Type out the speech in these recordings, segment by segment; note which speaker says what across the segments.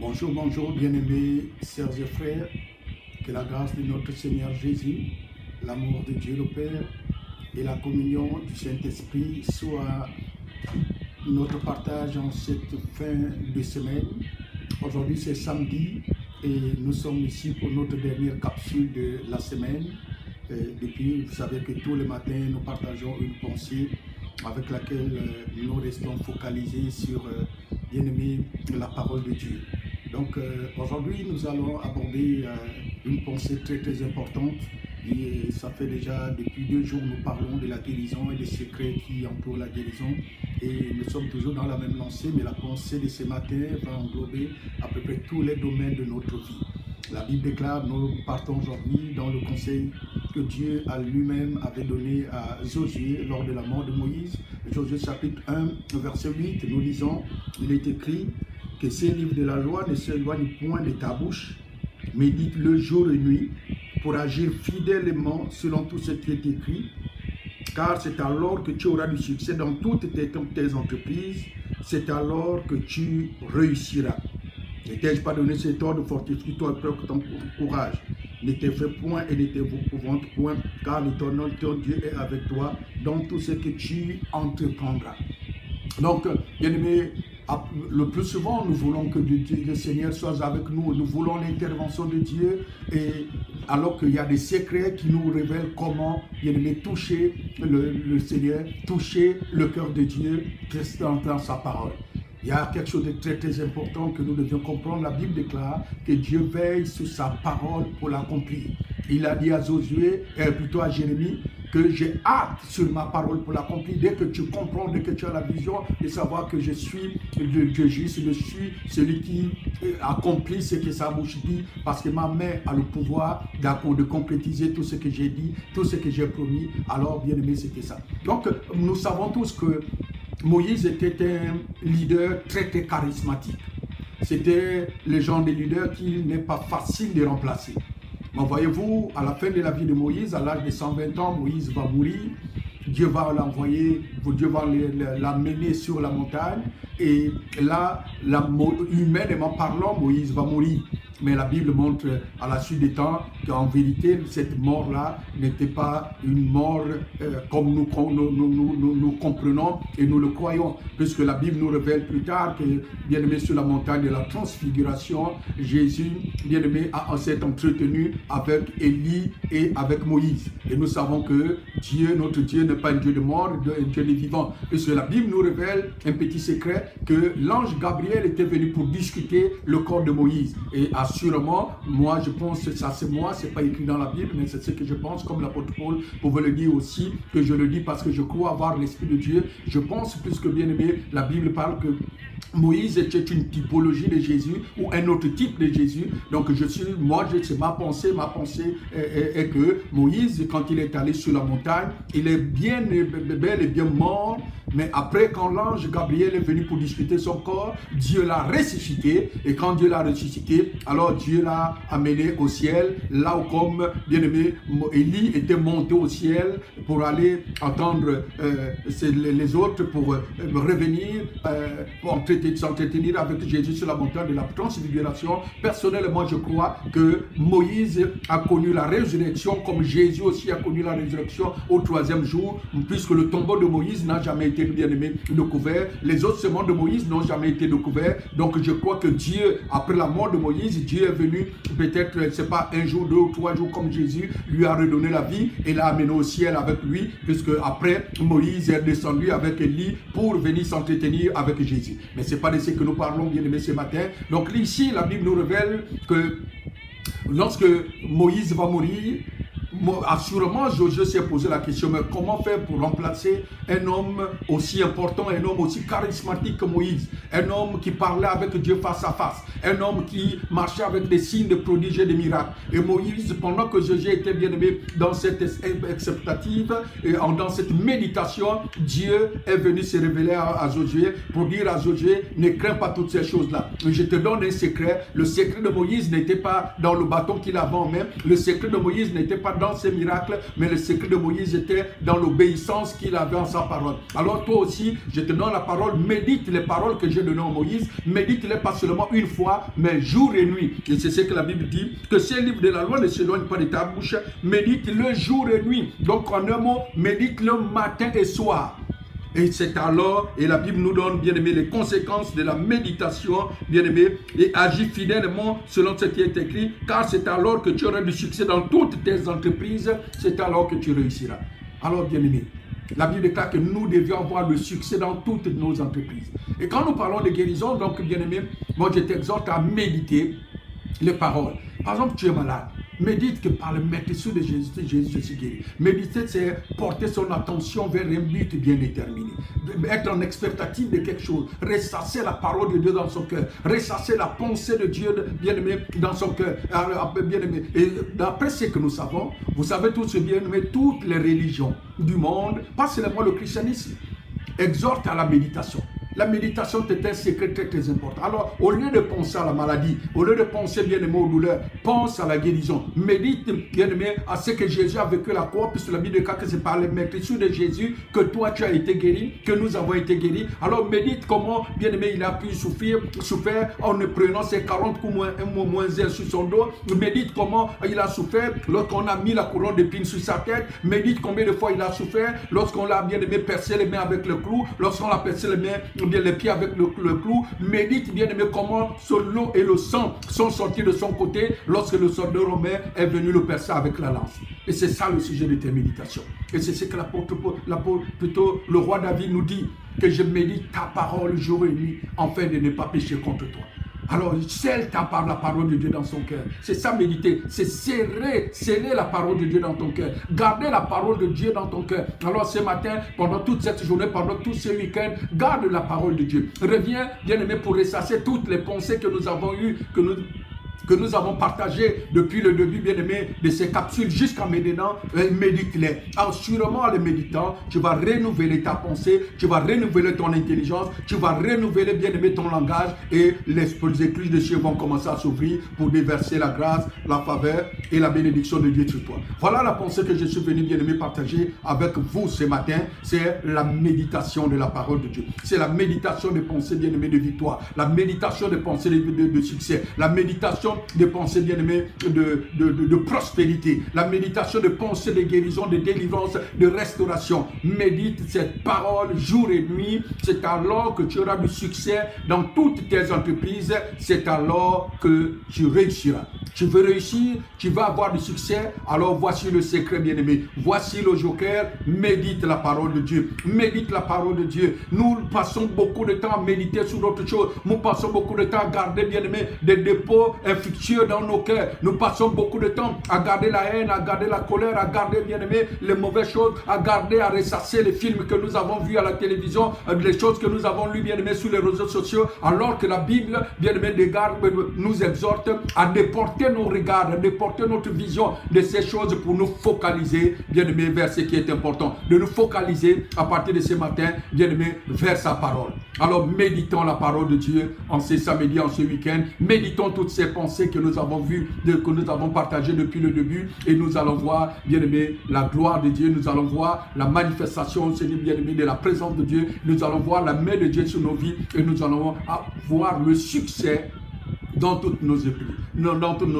Speaker 1: Bonjour, bonjour, bien-aimés, sœurs et frères. Que la grâce de notre Seigneur Jésus, l'amour de Dieu le Père et la communion du Saint-Esprit soient notre partage en cette fin de semaine. Aujourd'hui, c'est samedi et nous sommes ici pour notre dernière capsule de la semaine. Depuis, vous savez que tous les matins, nous partageons une pensée avec laquelle nous restons focalisés sur, bien-aimé, la parole de Dieu. Donc aujourd'hui, nous allons aborder une pensée très très importante. Et ça fait déjà depuis 2 jours, nous parlons de la guérison et des secrets qui entourent la guérison. Et nous sommes toujours dans la même lancée, mais la pensée de ce matin va englober à peu près tous les domaines de notre vie. La Bible déclare, nous partons aujourd'hui dans le conseil que Dieu a lui-même avait donné à Josué lors de la mort de Moïse. Josué chapitre 1, verset 8, nous lisons, il est écrit que ces livres de la loi ne s'éloignent point de ta bouche, médite-le jour et nuit pour agir fidèlement selon tout ce qui est écrit, car c'est alors que tu auras du succès dans toutes tes entreprises, c'est alors que tu réussiras. Ne t'ai-je pas donné cet ordre, fortifie-toi et prends ton courage. Ne t'effraie point et ne t'épouvante point, car l'Éternel, ton Dieu, est avec toi dans tout ce que tu entreprendras. Donc, bien aimé, le plus souvent, nous voulons que le Seigneur soit avec nous, nous voulons l'intervention de Dieu, et alors qu'il y a des secrets qui nous révèlent comment, bien aimé, toucher le Seigneur, toucher le cœur de Dieu dans sa parole. Il y a quelque chose de très très important que nous devions comprendre. La Bible déclare que Dieu veille sur sa parole pour l'accomplir. Il a dit à Josué, plutôt à Jérémie, que j'ai hâte sur ma parole pour l'accomplir. Dès que tu comprends, dès que tu as la vision de savoir que je suis le Dieu juste, je suis celui qui accomplit ce que sa bouche dit, parce que ma main a le pouvoir de concrétiser tout ce que j'ai dit, tout ce que j'ai promis. Alors, bien aimé, c'était ça. Donc, nous savons tous que Moïse était un leader très très charismatique. C'était le genre de leader qui n'est pas facile de remplacer. Mais voyez-vous, à la fin de la vie de Moïse, à l'âge de 120 ans, Moïse va mourir. Dieu va l'envoyer, Dieu va l'amener sur la montagne. Et là, humainement parlant, Moïse va mourir. Mais la Bible montre à la suite des temps qu'en vérité, cette mort-là n'était pas une mort comme nous comprenons et nous le croyons. Puisque la Bible nous révèle plus tard que, bien aimé, sur la montagne de la transfiguration, Jésus, bien aimé, s'est entretenu avec Élie et avec Moïse. Et nous savons que Dieu, notre Dieu, n'est pas un Dieu de mort, un Dieu de vivant. Puisque la Bible nous révèle un petit secret que l'ange Gabriel était venu pour discuter le corps de Moïse. Et assurément, moi je pense que ça c'est moi, c'est pas écrit dans la Bible, mais c'est ce que je pense, comme l'apôtre Paul pouvait le dire aussi, que je le dis parce que je crois avoir l'Esprit de Dieu. Je pense, puisque bien aimé, la Bible parle que Moïse était une typologie de Jésus ou un autre type de Jésus. Donc c'est ma pensée est que Moïse, quand il est allé sur la montagne, il est bel et bien mort. Mais après, quand l'ange Gabriel est venu pour discuter son corps, Dieu l'a ressuscité. Et quand Dieu l'a ressuscité, alors Dieu l'a amené au ciel. Là où, comme bien-aimé, Élie était monté au ciel pour aller entendre les autres, pour revenir, pour s'entretenir avec Jésus sur la montagne de la transfiguration. Personnellement, je crois que Moïse a connu la résurrection comme Jésus aussi a connu la résurrection au 3e jour, puisque le tombeau de Moïse n'a jamais été bien-aimé découvert. Les autres semaines de Moïse n'ont jamais été découverts. Donc je crois que Dieu, après la mort de Moïse, Dieu est venu, peut-être, c'est pas 1 jour, 2 ou 3 jours comme Jésus, lui a redonné la vie et l'a amené au ciel avec lui, puisque après Moïse est descendu avec Élie pour venir s'entretenir avec Jésus. Mais c'est pas de ce que nous parlons, bien-aimés, ce matin. Donc ici, la Bible nous révèle que lorsque Moïse va mourir, assurément, Josué s'est posé la question, mais comment faire pour remplacer un homme aussi important, un homme aussi charismatique que Moïse, un homme qui parlait avec Dieu face à face, un homme qui marchait avec des signes, des prodiges et des miracles. Et Moïse, pendant que Josué était bien aimé dans cette expectative, et dans cette méditation, Dieu est venu se révéler à Josué pour dire à Josué, ne crains pas toutes ces choses-là. Je te donne un secret. Le secret de Moïse n'était pas dans le bâton qu'il avait en main. Le secret de Moïse n'était pas dans dans ses miracles, mais le secret de Moïse était dans l'obéissance qu'il avait en sa parole. Alors toi aussi, je te donne la parole, médite les paroles que j'ai données à Moïse, médite-les pas seulement une fois, mais jour et nuit. Et c'est ce que la Bible dit, que ces livres de la loi ne s'éloignent pas de ta bouche, médite-le jour et nuit. Donc en un mot, médite-le matin et soir. Et c'est alors, et la Bible nous donne, bien aimé, les conséquences de la méditation, bien aimé, et agis fidèlement selon ce qui est écrit, car c'est alors que tu auras du succès dans toutes tes entreprises, c'est alors que tu réussiras. Alors, bien aimé, la Bible déclare que nous devions avoir le succès dans toutes nos entreprises. Et quand nous parlons de guérison, donc, bien aimé, moi je t'exhorte à méditer les paroles. Par exemple, tu es malade. Médite que par le maîtrise de Jésus, je suis guéri. Méditer, c'est porter son attention vers un but bien déterminé. Être en expectative de quelque chose. Ressasser la parole de Dieu dans son cœur. Ressasser la pensée de Dieu, bien-aimé, dans son cœur. Bien-aimé. Et d'après ce que nous savons, vous savez tous, bien-aimé, toutes les religions du monde, pas seulement le christianisme, exhortent à la méditation. La méditation est un secret très très important. Alors, au lieu de penser à la maladie, au lieu de penser bien aimé aux douleurs, pense à la guérison. Médite bien aimé à ce que Jésus a vécu la croix, puisque la Bible dit que c'est par les maîtrises de Jésus que toi tu as été guéri, que nous avons été guéris. Alors, médite comment bien aimé il a pu souffrir en ne prenant ses 40 coups moins 1 sur son dos. Médite comment il a souffert lorsqu'on a mis la couronne d'épines sur sa tête. Médite combien de fois il a souffert lorsqu'on l'a bien aimé percé les mains avec le clou, lorsqu'on l'a percé les mains, bien les pieds avec le clou. Médite bien aimé comment l'eau et le sang sont sortis de son côté lorsque le soldat romain est venu le percer avec la lance. Et c'est ça le sujet de tes méditations. Et c'est ce que plutôt le roi David nous dit, que je médite ta parole jour et nuit afin de ne pas pécher contre toi. Alors, scelle la parole de Dieu dans son cœur. C'est ça, méditer. C'est sceller la parole de Dieu dans ton cœur. Garder la parole de Dieu dans ton cœur. Alors, ce matin, pendant toute cette journée, pendant tout ce week-end, garde la parole de Dieu. Reviens, bien-aimé, pour ressasser toutes les pensées que nous avons eues, que nous avons partagé depuis le début, bien-aimé, de ces capsules jusqu'à maintenant. Médite-les. Sûrement, en les méditant, tu vas renouveler ta pensée, tu vas renouveler ton intelligence, tu vas renouveler, bien-aimé, ton langage, et les écluses de Dieu vont commencer à s'ouvrir pour déverser la grâce, la faveur et la bénédiction de Dieu sur toi. Voilà la pensée que je suis venu, bien-aimé, partager avec vous ce matin. C'est la méditation de la parole de Dieu. C'est la méditation de pensée, bien-aimé, de victoire. La méditation de pensée de succès. La méditation de pensée bien-aimée de prospérité, la méditation de pensée de guérison, de délivrance, de restauration. Médite cette parole jour et nuit, c'est alors que tu auras du succès dans toutes tes entreprises, c'est alors que tu réussiras. Tu veux réussir, tu vas avoir du succès, alors voici le secret bien-aimé, voici le joker, médite la parole de Dieu, médite la parole de Dieu. Nous passons beaucoup de temps à méditer sur d'autres choses, nous passons beaucoup de temps à garder bien-aimé des dépôts infectieux dans nos cœurs, nous passons beaucoup de temps à garder la haine, à garder la colère, à garder bien-aimé les mauvaises choses, à garder, à ressasser les films que nous avons vus à la télévision, les choses que nous avons lues bien-aimé sur les réseaux sociaux, alors que la Bible bien-aimé nous exhorte à déporter nos regards, à déporter notre vision de ces choses pour nous focaliser bien-aimé vers ce qui est important, de nous focaliser à partir de ce matin bien-aimé vers sa parole. Alors méditons la parole de Dieu en ce samedi, en ce week-end, méditons toutes ces pensées que nous avons vues, que nous avons partagées depuis le début, et nous allons voir bien-aimé la gloire de Dieu, nous allons voir la manifestation bien-aimé de la présence de Dieu, nous allons voir la main de Dieu sur nos vies, et nous allons voir le succès dans toutes nos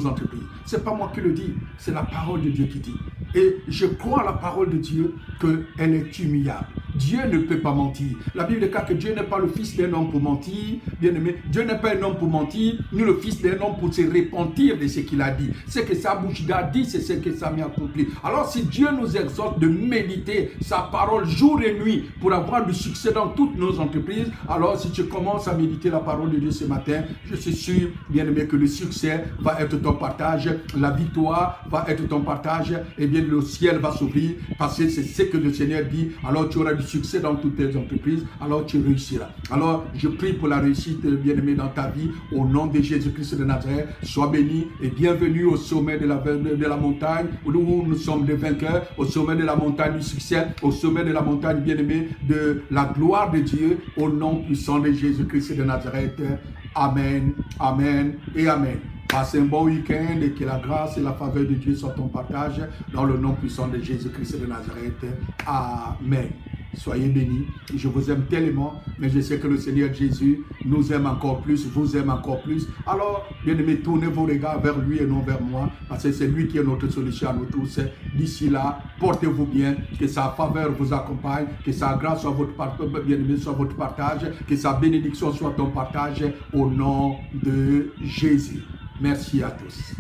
Speaker 1: entreprises. Ce n'est pas moi qui le dis, c'est la parole de Dieu qui dit. Et je crois à la parole de Dieu qu'elle est humiliable. Dieu ne peut pas mentir. La Bible déclare que Dieu n'est pas le fils d'un homme pour mentir. Bien aimé, Dieu n'est pas un homme pour mentir, ni le fils d'un homme pour se repentir de ce qu'il a dit. Ce que sa bouche a dit, c'est ce que ça m'a accompli. Alors si Dieu nous exhorte de méditer sa parole jour et nuit pour avoir du succès dans toutes nos entreprises, alors si tu commences à méditer la parole de Dieu ce matin, je suis sûr, bien aimé, que le succès va être ton partage, la victoire va être ton partage, et bien le ciel va s'ouvrir, parce que c'est ce que le Seigneur dit. Alors tu auras du succès dans toutes tes entreprises, alors tu réussiras. Alors je prie pour la réussite, bien-aimé, dans ta vie, au nom de Jésus-Christ de Nazareth. Sois béni et bienvenue au sommet de la montagne, où nous sommes des vainqueurs, au sommet de la montagne du succès, au sommet de la montagne, bien-aimé, de la gloire de Dieu, au nom puissant de Jésus-Christ de Nazareth. Amen, amen et amen. Passez un bon week-end et que la grâce et la faveur de Dieu soient ton partage dans le nom puissant de Jésus-Christ de Nazareth. Amen. Soyez bénis. Je vous aime tellement, mais je sais que le Seigneur Jésus nous aime encore plus, vous aime encore plus. Alors, bien-aimés, tournez vos regards vers lui et non vers moi, parce que c'est lui qui est notre solution à nous tous. D'ici là, portez-vous bien, que sa faveur vous accompagne, que sa grâce soit votre partage, bien-aimé, soit votre partage, que sa bénédiction soit ton partage au nom de Jésus. Merci à tous.